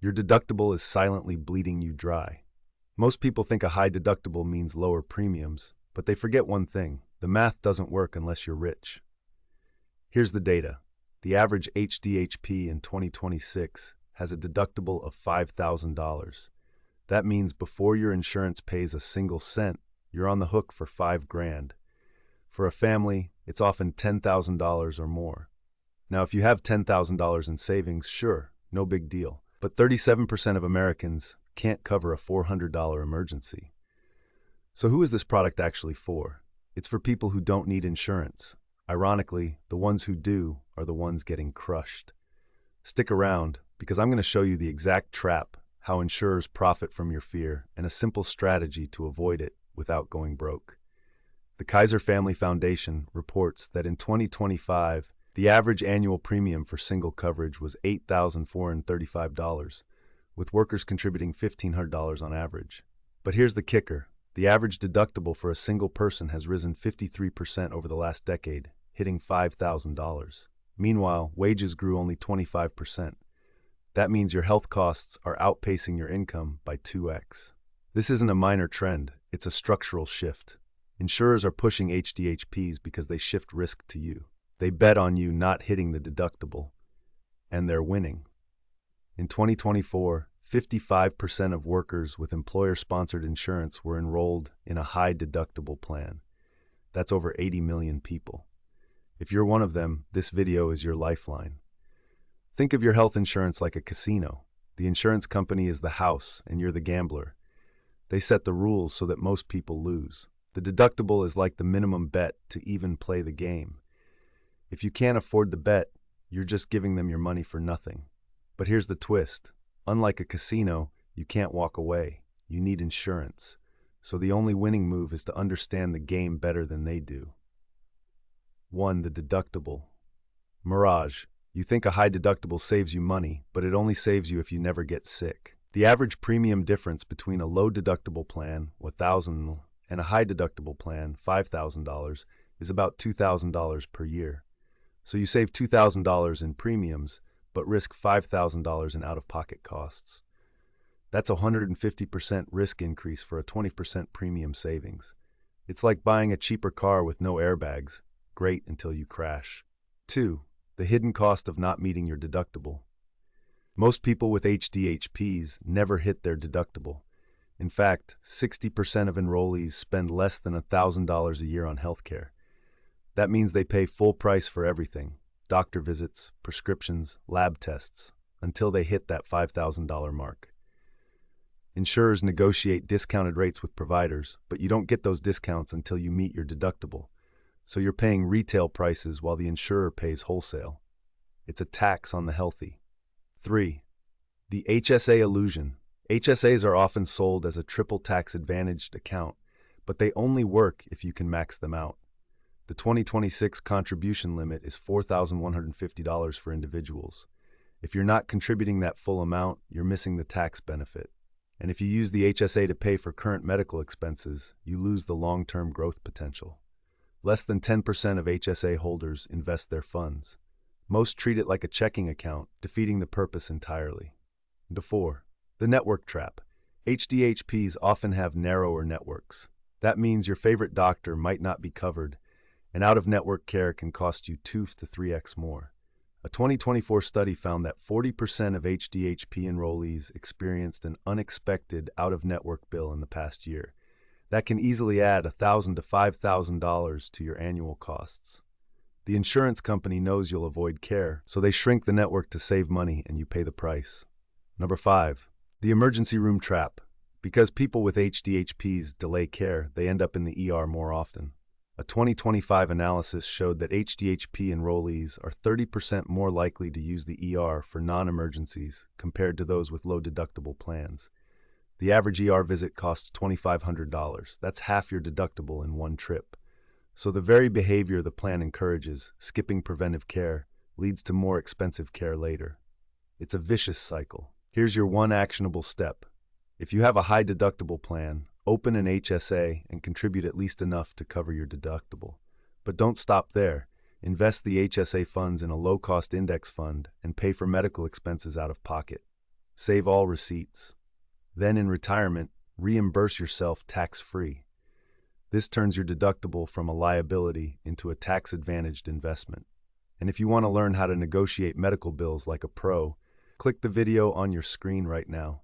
Your deductible is silently bleeding you dry. Most people think a high deductible means lower premiums, but they forget one thing: the math doesn't work unless you're rich. Here's the data. The average HDHP in 2026 has a deductible of $5,000. That means before your insurance pays a single cent, you're on the hook for $5,000. For a family, it's often $10,000 or more. Now, if you have $10,000 in savings, sure, no big deal. But 37% of Americans can't cover a $400 emergency. So who is this product actually for? It's for people who don't need insurance. Ironically, the ones who do are the ones getting crushed. Stick around, because I'm going to show you the exact trap, how insurers profit from your fear, and a simple strategy to avoid it without going broke. The Kaiser Family Foundation reports that in 2025, the average annual premium for single coverage was $8,435, with workers contributing $1,500 on average. But here's the kicker. The average deductible for a single person has risen 53% over the last decade, hitting $5,000. Meanwhile, wages grew only 25%. That means your health costs are outpacing your income by 2x. This isn't a minor trend, it's a structural shift. Insurers are pushing HDHPs because they shift risk to you. They bet on you not hitting the deductible, and they're winning. In 2024, 55% of workers with employer-sponsored insurance were enrolled in a high-deductible plan. That's over 80 million people. If you're one of them, this video is your lifeline. Think of your health insurance like a casino. The insurance company is the house, and you're the gambler. They set the rules so that most people lose. The deductible is like the minimum bet to even play the game. If you can't afford the bet, you're just giving them your money for nothing. But here's the twist. Unlike a casino, you can't walk away. You need insurance. So the only winning move is to understand the game better than they do. 1. The deductible. Mirage. You think a high deductible saves you money, but it only saves you if you never get sick. The average premium difference between a low deductible plan, $1,000, and a high deductible plan, $5,000, is about $2,000 per year. So you save $2,000 in premiums, but risk $5,000 in out-of-pocket costs. That's a 150% risk increase for a 20% premium savings. It's like buying a cheaper car with no airbags. Great until you crash. 2. The hidden cost of not meeting your deductible. Most people with HDHPs never hit their deductible. In fact, 60% of enrollees spend less than $1,000 a year on healthcare. That means they pay full price for everything: doctor visits, prescriptions, lab tests, until they hit that $5,000 mark. Insurers negotiate discounted rates with providers, but you don't get those discounts until you meet your deductible. So you're paying retail prices while the insurer pays wholesale. It's a tax on the healthy. 3. The HSA illusion. HSAs are often sold as a triple tax advantaged account, but they only work if you can max them out. The 2026 contribution limit is $4,150 for individuals. If you're not contributing that full amount, you're missing the tax benefit. And if you use the HSA to pay for current medical expenses, you lose the long-term growth potential. Less than 10% of HSA holders invest their funds. Most treat it like a checking account, defeating the purpose entirely. 4. The network trap. HDHPs often have narrower networks. That means your favorite doctor might not be covered, and out-of-network care can cost you 2 to 3x more. A 2024 study found that 40% of HDHP enrollees experienced an unexpected out-of-network bill in the past year. That can easily add $1,000 to $5,000 to your annual costs. The insurance company knows you'll avoid care, so they shrink the network to save money, and you pay the price. 5. The emergency room trap. Because people with HDHPs delay care, they end up in the ER more often. A 2025 analysis showed that HDHP enrollees are 30% more likely to use the ER for non-emergencies compared to those with low deductible plans. The average ER visit costs $2,500. That's half your deductible in one trip. So the very behavior the plan encourages, skipping preventive care, leads to more expensive care later. It's a vicious cycle. Here's your one actionable step. If you have a high deductible plan, open an HSA and contribute at least enough to cover your deductible. But don't stop there. Invest the HSA funds in a low-cost index fund and pay for medical expenses out of pocket. Save all receipts. Then in retirement, reimburse yourself tax-free. This turns your deductible from a liability into a tax-advantaged investment. And if you want to learn how to negotiate medical bills like a pro, click the video on your screen right now.